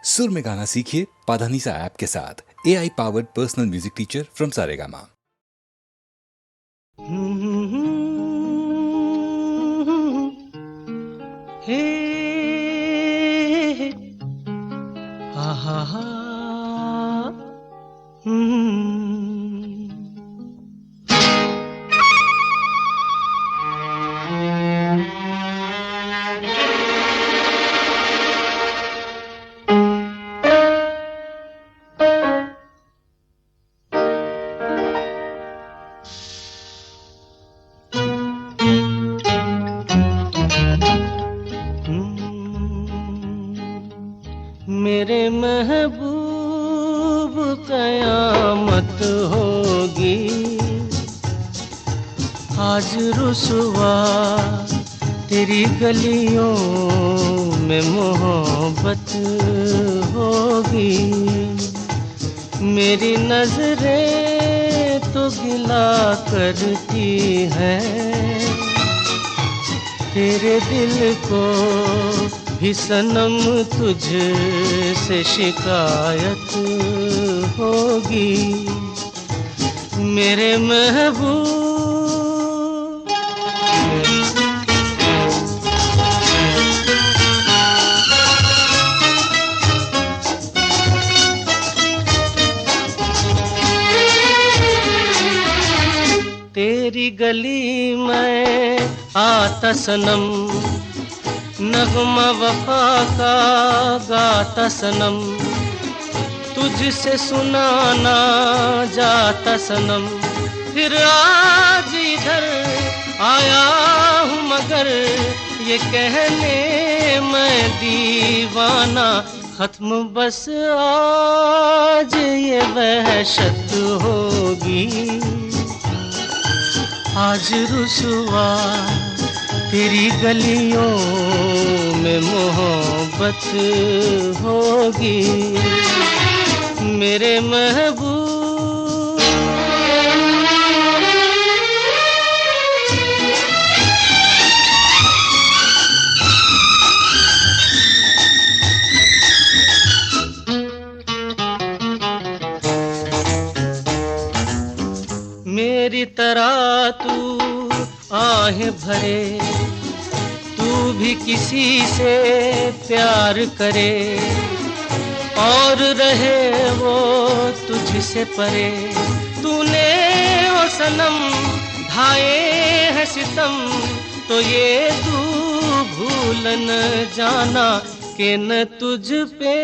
सुर में गाना सीखिए पाधानीसा ऐप के साथ। AI powered personal music teacher from Saregama. हे हा हा हा मेरे महबूब कयामत होगी, आज रुसवा तेरी गलियों में मोहब्बत होगी। मेरी नजरें तो गिला करती हैं, तेरे दिल को भी सनम तुझसे शिकायत होगी। मेरे महबूब तेरी गली में आता सनम, नगमा वफा का गाता सनम, तुझसे सुनाना जाता सनम। फिर आज इधर आया हूँ मगर ये कहने मैं दीवाना, खत्म बस आज ये वहशत होगी। आज रुसवा तेरी गलियों में मोहब्बत होगी। मेरे महबूब मेरी तरह तू आहें भरे, तू भी किसी से प्यार करे और रहे वो तुझसे परे। तूने ओ सनम ढाए हैं सितम, तो ये तू भूल न जाना कि न तुझ पे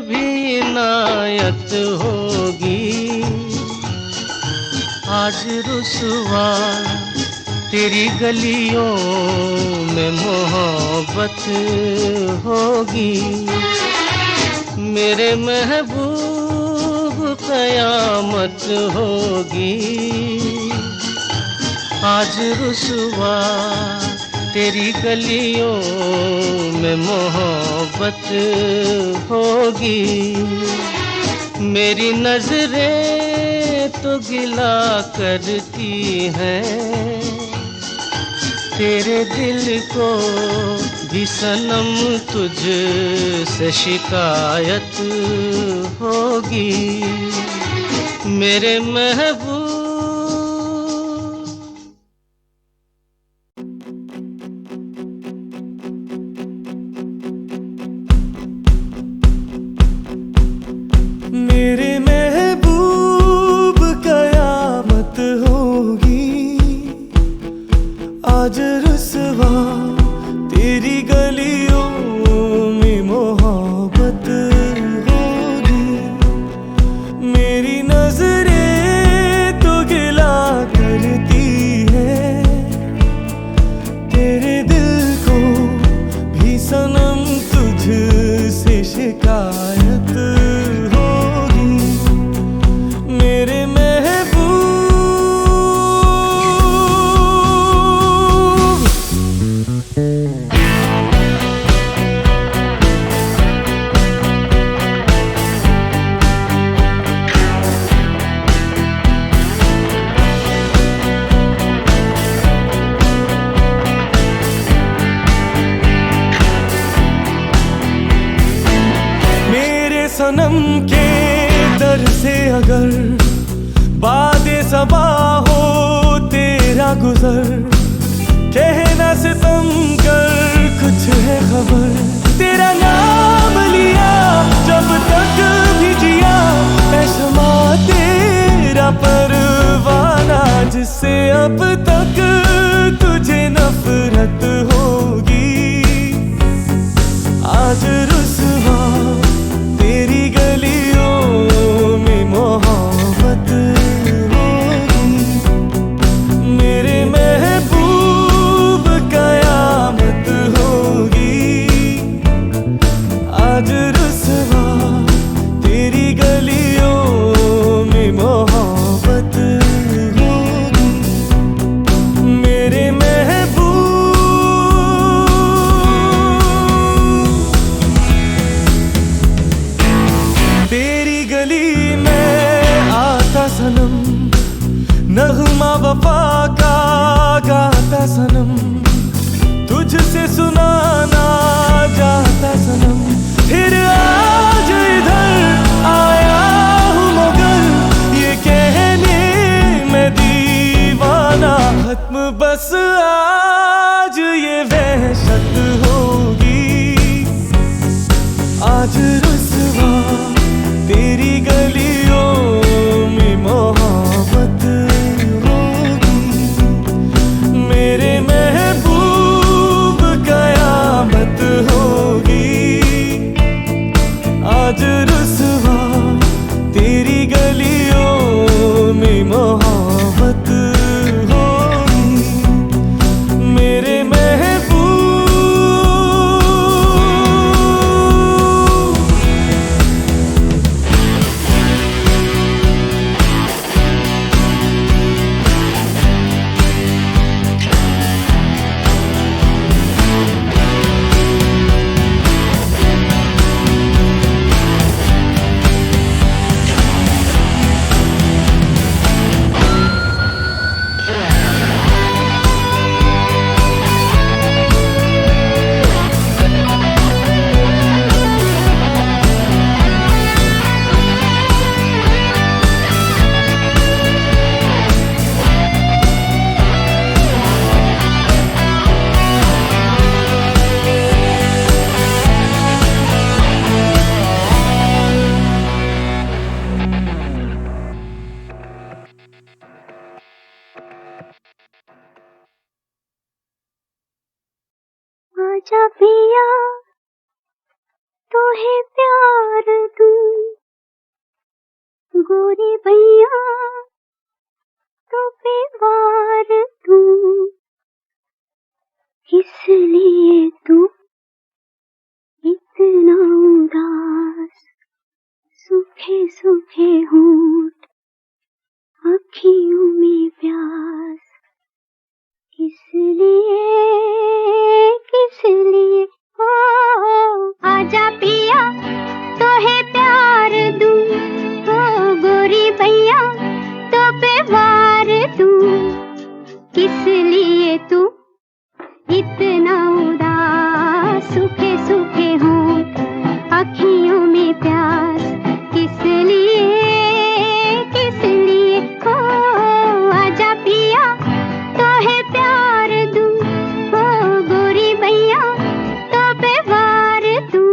भी इनायत होगी। आज रुसवा तेरी गलियों में मोहब्बत होगी। मेरे महबूब कयामत होगी। आज रुसवा तेरी गलियों में मोहब्बत होगी। मेरी नजरें तो गिला करती हैं, तेरे दिल को भी सनम तुझसे शिकायत होगी। मेरे महबूब मेरे महबूब कयामत होगी, आज रुसवा तेरी गलियों में मोहब्बत होगी। मेरी नजरें तो गिला करती है, तेरे दिल को भी सनम तुझसे शिकायत होगी। मेरे महबूब सनम के दर से अगर बातें सबा हो तेरा गुजर, कहना सितम कर कुछ है खबर। तेरा नाम लिया जब तक भी जिया, ऐशमा तेरा परवाना, जिससे अब तक तुझे नफरत होगी। आज रुसवा तेरी गलियों में मोहब्बत होगी। मेरे महबूब कयामत होगी। आज रुसवा तेरी गलियों में मोहब्बत होगी। मेरे महबूब। तेरी गली में आता सनम, नगमा वफा का गाता सनम, तुझसे सुनाना जाता सनम। फिर आज इधर आया हूँ मगर ये कहने मैं दीवाना, खत्म बस आज ये वहशत होगी। आज रुसवा तेरी गलियों में मोहब्बत होगी। मेरे महबूब कयामत होगी। आज रुसवा तेरी गलियों में मोहब्बत होगी। मेरे महबूब। आजा पिया तोहे प्यार दूं, गोरी भैया तो पे वार दूं। किस लिए तू इतना उदास, सूखे सूखे होंठ अखियों में प्यास। किस लिए ओ आजा पिया तोहे प्यार दूं, ओ गोरी भैया तो पे वार दूं। किस लिए तू इतना उदास, सूखे सूखे होंठ अखियों में प्यास। किस लिए ओ आजा पिया तोहे प्यार दूं, ओ गोरी भैया तो पे वार दूं।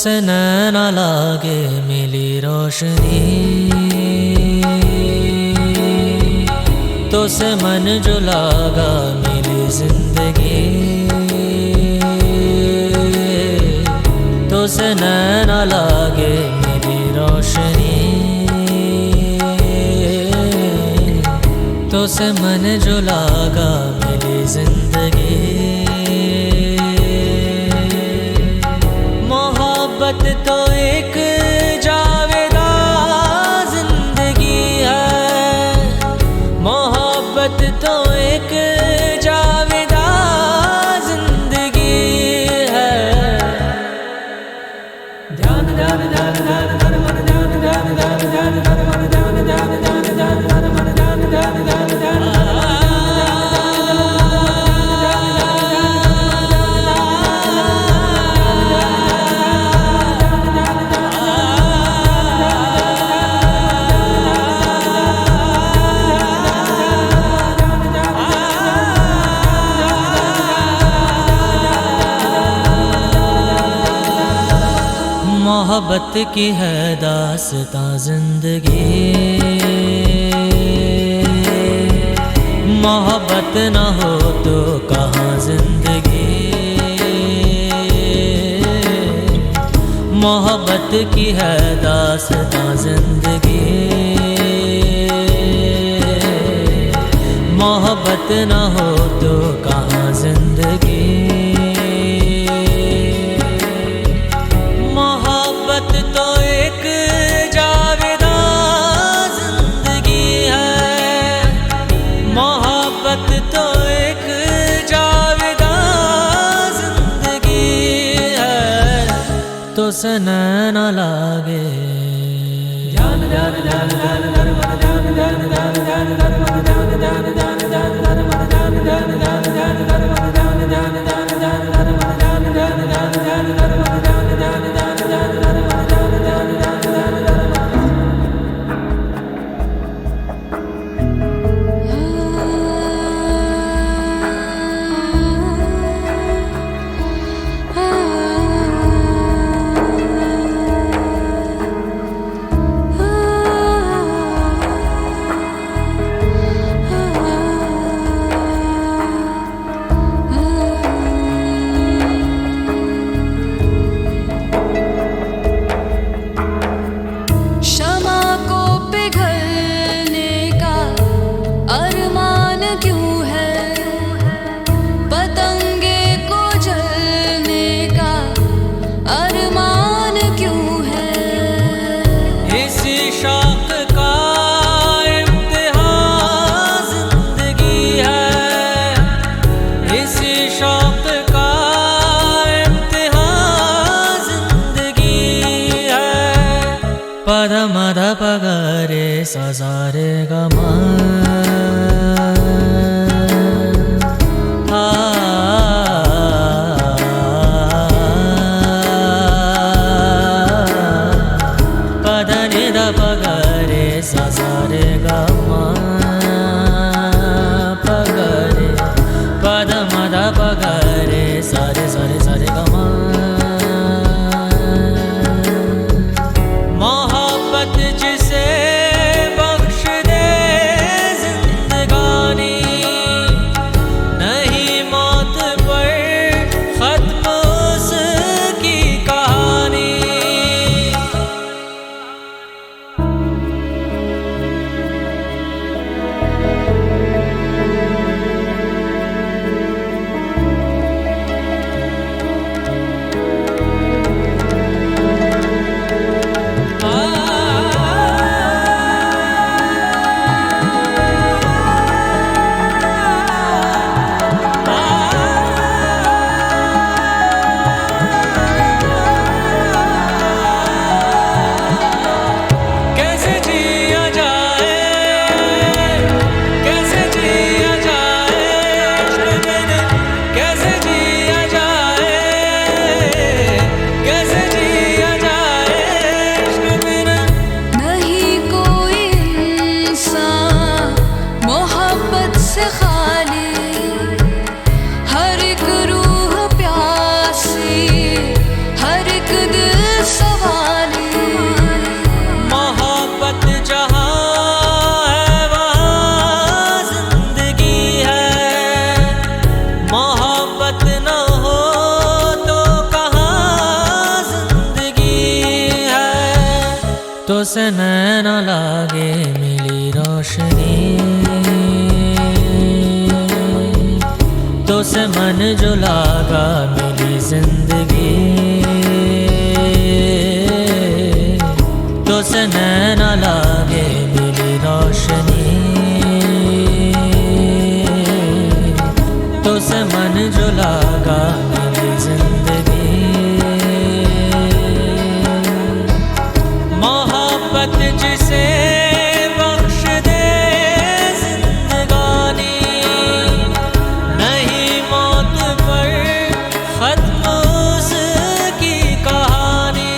से नैन लागे मिली रोशनी, तो से मन जो लागा मिली जिंदगी, तो से नैन लागे मिली रोशनी, तो से मन जो लागा मिली जिंदगी। मोहब्बत तो एक जावेदा जिंदगी है, मोहब्बत तो एक जावेदा जिंदगी है। ध्यान ध्यान ध्यान ध्यान ध्यान मन ध्यान ध्यान ध्यान ध्यान ध्यान मन ध्यान ध्यान ध्यान ध्यान ध्यान मन ध्यान ध्यान ध्यान ध्यान। मोहब्बत की है दास्तां जिंदगी, मोहब्बत न हो तो कहाँ जिंदगी। मोहब्बत की है दास्तां जिंदगी, मोहब्बत न हो तो कहाँ जिंदगी। मोहब्बत तो एक जावेदा जिंदगी है, मोहब्बत तो एक जावेदा जिंदगी है, तो से नैन लागे ध्यान ध्यान ध्यान ध्यान ध्यान मन ध्यान ध्यान ध्यान ध्यान ध्यान मन ध्यान ध्यान ध्यान ध्यान ध्यान मन ध्यान ध्यान ध्यान ध्यान ध्यान मन ध्यान ध्यान ध्यान ध्यान ध्यान मन ध्यान ध्यान ध्यान ध्यान ध्यान मन ध्यान ध्यान ध्यान ध्यान ध्यान मन ध्यान ध्यान ध्यान ध्यान ध्यान। क्षमा को पिघलने का अरमान क्यों है, पतंगे को जलने का अरमान क्यों है। इसी शौक का इम्तिहान जिंदगी है, इसी शौक का इम्तिहान जिंदगी है। पद मद पगरे सजारे गमा पद निद पगरे सजारे गमा पगरे पद मद पगरे सारे सारे सारे गमा। मोहब्बत जिसे बख्श दे जिंदगानी, नहीं मौत पर खत्म उसकी कहानी। तो से नैन लागे मिली रोशनी, तो से मन जो लागा मिली जिंदगी, तो से नैन लागे मिली रोशनी, तो से मन जो लागा मिली जिंदगी। मोहब्बत जिसे बख्श दे जिंदगानी, नहीं मौत पर खत्म उसकी कहानी।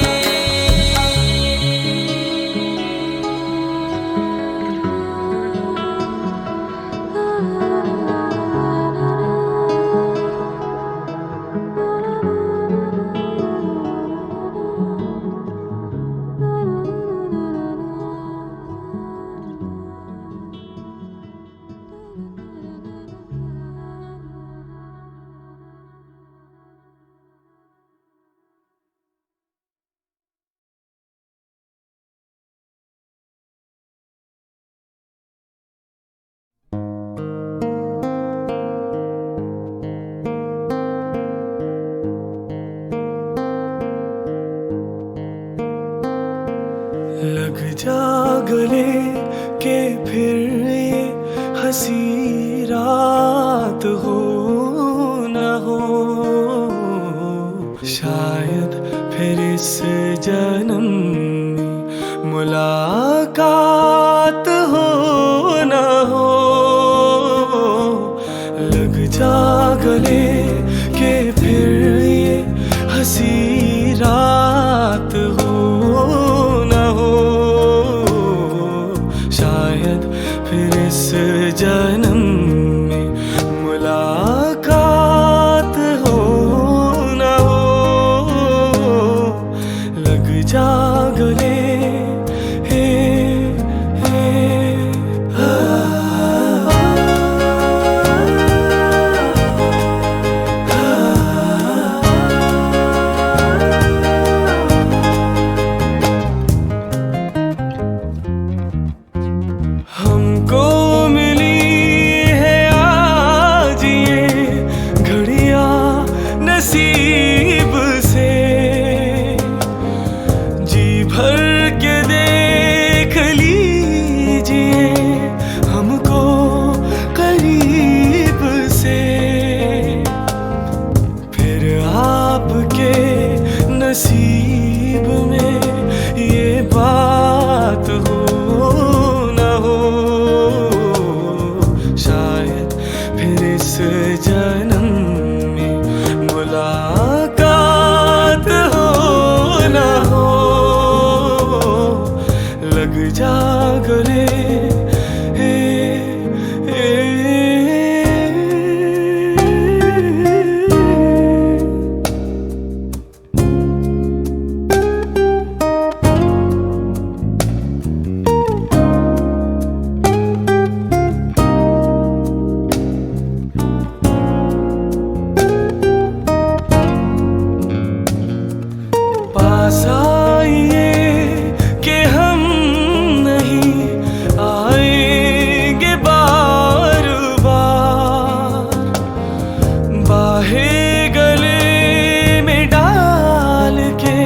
लग जा गले के फिर ये हंसी रात हो न हो, शायद फिर इस जन्म में मुलाकात हो न हो। लग जा गले के फिर ये हंसी रात हो न हो, शायद फिर इस जन्म में मुलाकात हो न हो। लग जा गले हमको मिली है आज ये घड़ियां नसीब से, जी भर के देख लीजिए हमको करीब से। फिर आपके नसीब में ये बात हो न हो, शायद फिर इस जन्म में मुलाकात हो न हो। लग जा गले पास आइए कि हम नहीं आएंगे बार बार, बाहे गले में डाल के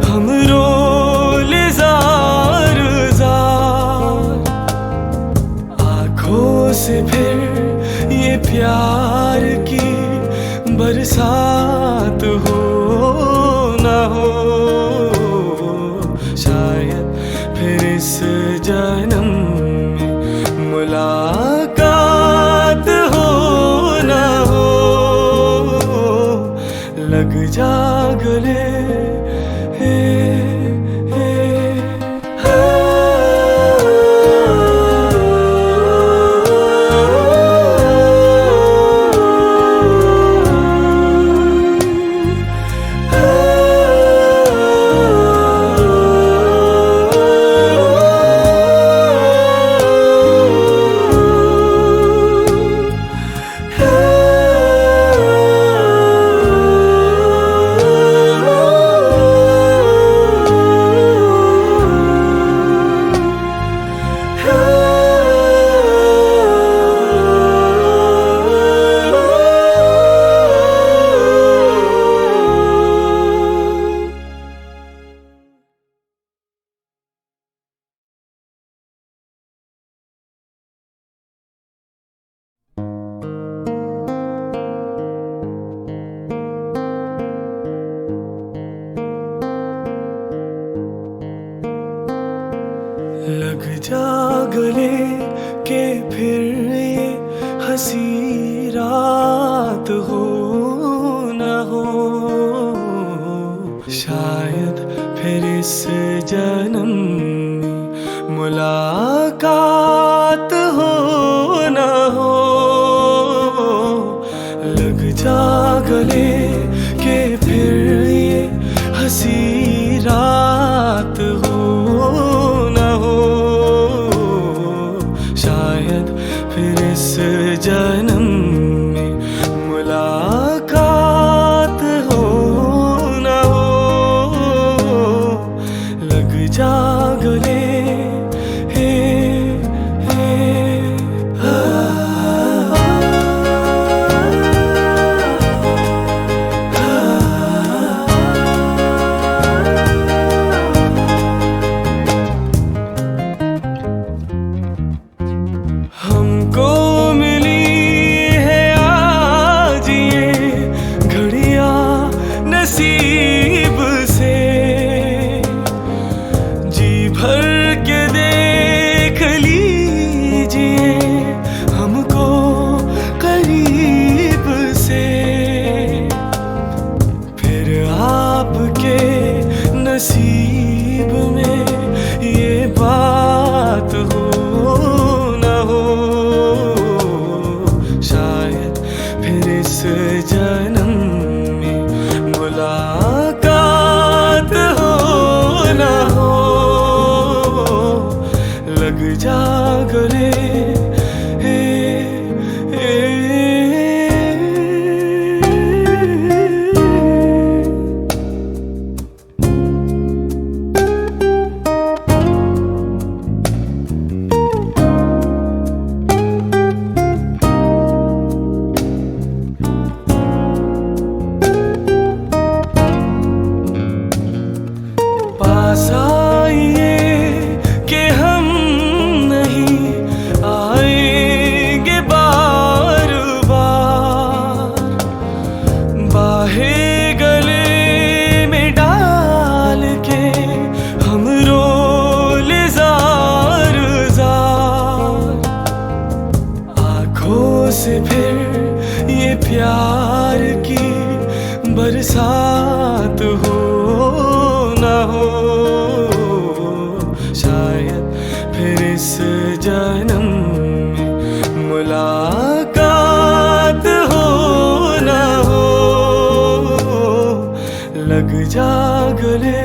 हम रोले जार जार। आँखों से फिर ये प्यार की बरसात हो न हो, शायद फिर इस जन्म में मुलाकात हो न हो। लग जा गले लग जा गले के फिर ये हंसी रात हो न हो, शायद फिर इस जन्म में मुलाकात हो न हो। लग जा गले के फिर ये हंसी रात हो न हो, शायद फिर इस जन्म में मुलाकात हो न हो। लग जा गले हमको मिली है आज ये घड़ियां नसीब से, जी भर के देख लीजिए हमको करीब से। फिर आपके नसीब में ये बात हो न हो, शायद फिर इस जन्म में मुलाकात हो न हो। लग जा गले पास आइए कि हम नहीं आएंगे बार बार, बाहें गले में डाल के हम रोले जार जार। आँखों से फिर ये प्यार की बरसात हो न हो, शायद फिर इस जन्म में मुलाकात हो न हो। लग जा गले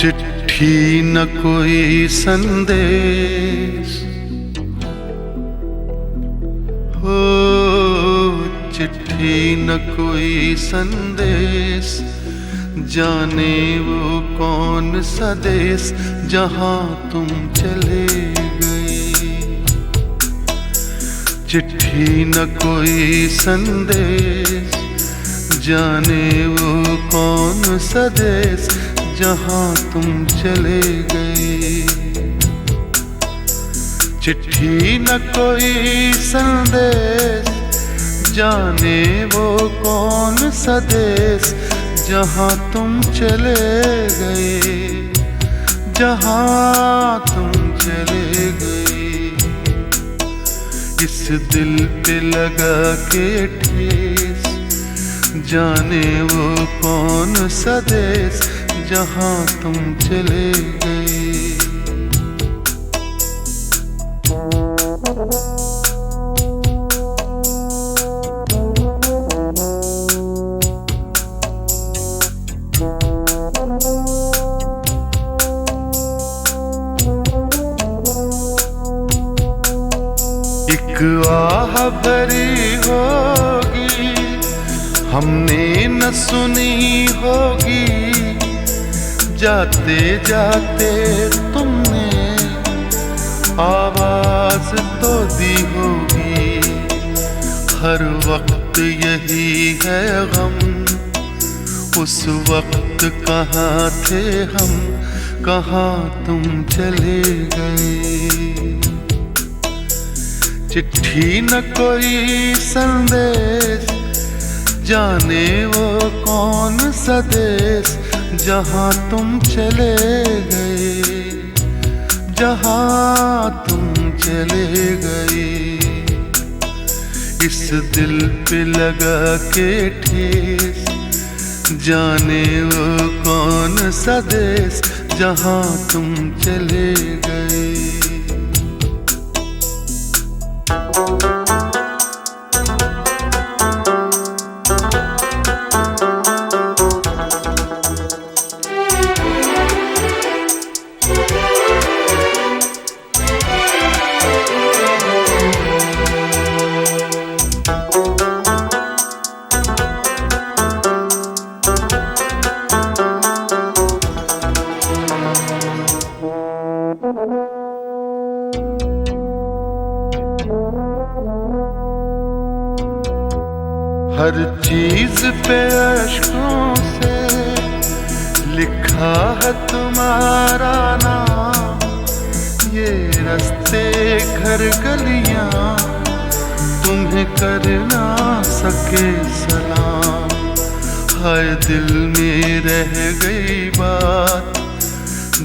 चिट्ठी न कोई संदेश हो, चिट्ठी न कोई संदेश, जाने वो कौन सा देश जहाँ तुम चले गए। चिट्ठी न कोई संदेश, जाने वो कौन सा देश जहाँ तुम चले गए। चिट्ठी न कोई संदेश, जाने वो कौन सा देश जहाँ तुम चले गए, जहाँ तुम चले इस दिल पे लगा के ठेस, जाने वो कौन सा देश जहाँ तुम चले गए। एक आह भरी होगी हमने न सुनी होगी, जाते जाते तुमने आवाज तो दी होगी। हर वक्त यही है गम, उस वक्त कहाँ थे हम, कहाँ तुम चले गए। चिट्ठी न कोई संदेश, जाने वो कौन सा देश जहाँ तुम चले गए, जहाँ तुम चले गए। इस दिल पे लगा के ठेस, जाने वो कौन सा देश जहाँ तुम चले गए। हर चीज पे अश्कों से लिखा है तुम्हारा नाम, ये रास्ते घर गलियां तुम्हें कर ना सके सलाम। हाय दिल में रह गई बात,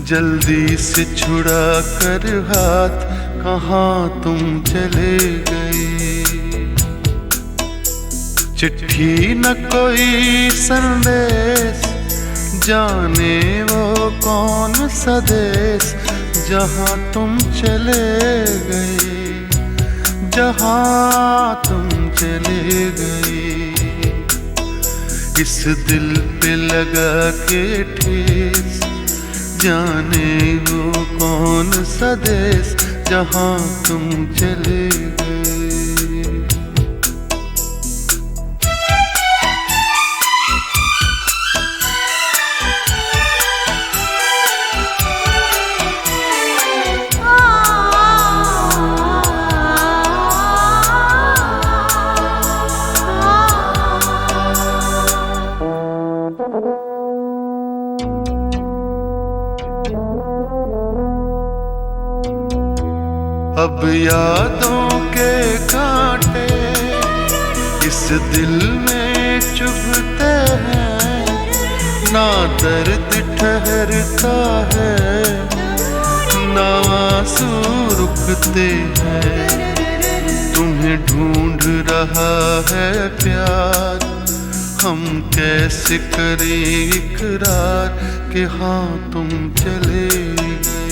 जल्दी से छुड़ा कर हाथ, कहाँ तुम चले गए। चिट्ठी न कोई संदेश, जाने वो कौन सा देश जहाँ तुम चले गए, जहाँ तुम चले गए। इस दिल पे लगा के ठेस, जाने वो कौन सा देश जहाँ तुम चले गए। अब यादों के कांटे इस दिल में चुभते हैं, ना दर्द ठहरता है, ना आंसू रुकते हैं। तुम्हें ढूंढ रहा है प्यार, हम कैसे करें इकरार कि हाँ तुम चले गए।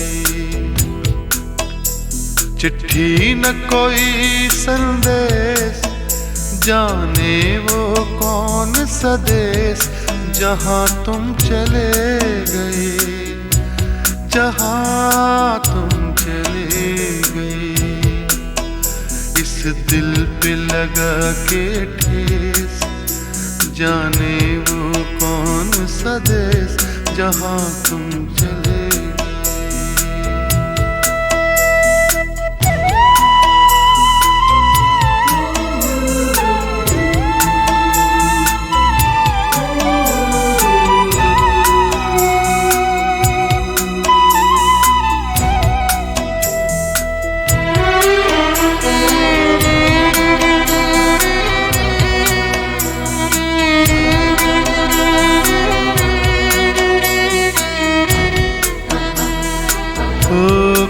चिट्ठी न कोई संदेश, जाने वो कौन सा देश जहाँ तुम चले गए, जहाँ तुम चले गए। इस दिल पे लगा के ठेस, जाने वो कौन सा देश जहाँ तुम चले गए।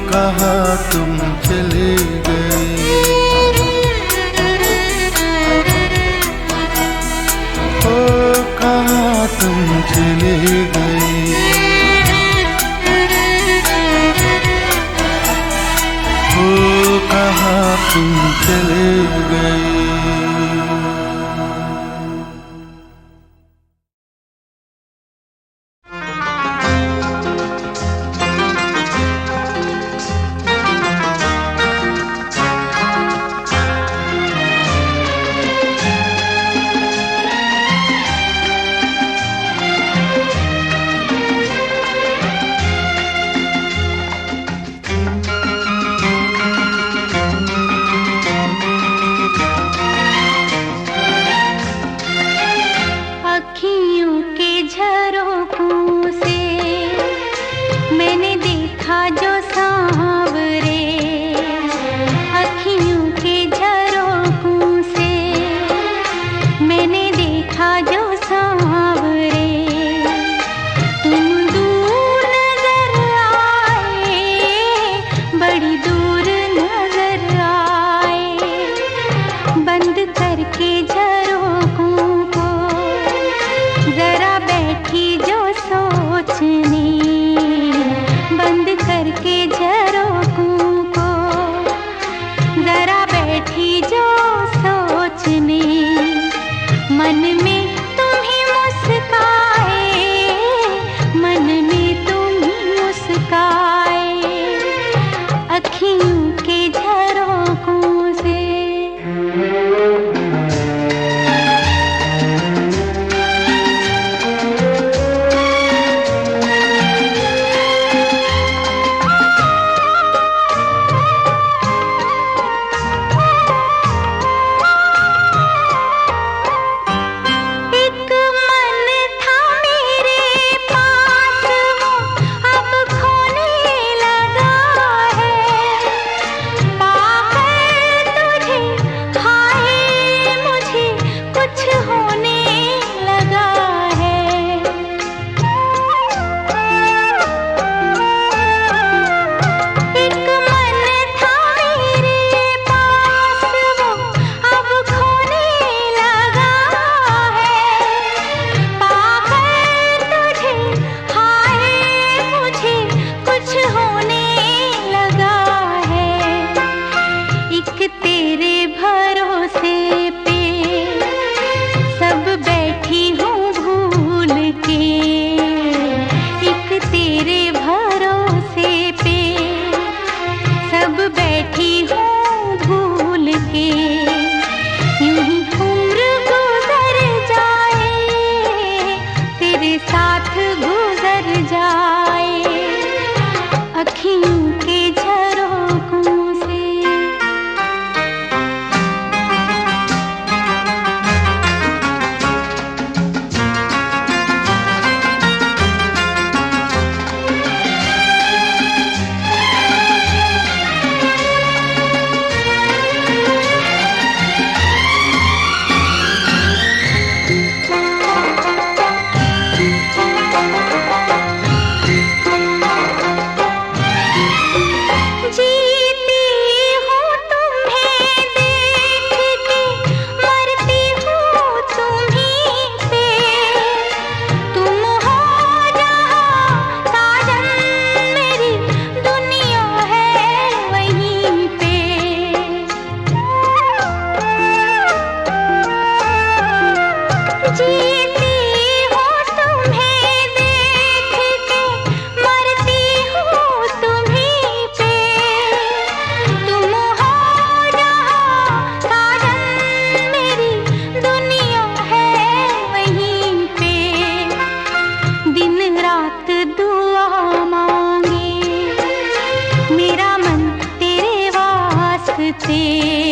कहाँ तुम चले गए। मुझे ले गई। ओ कहाँ तुम चले गई। से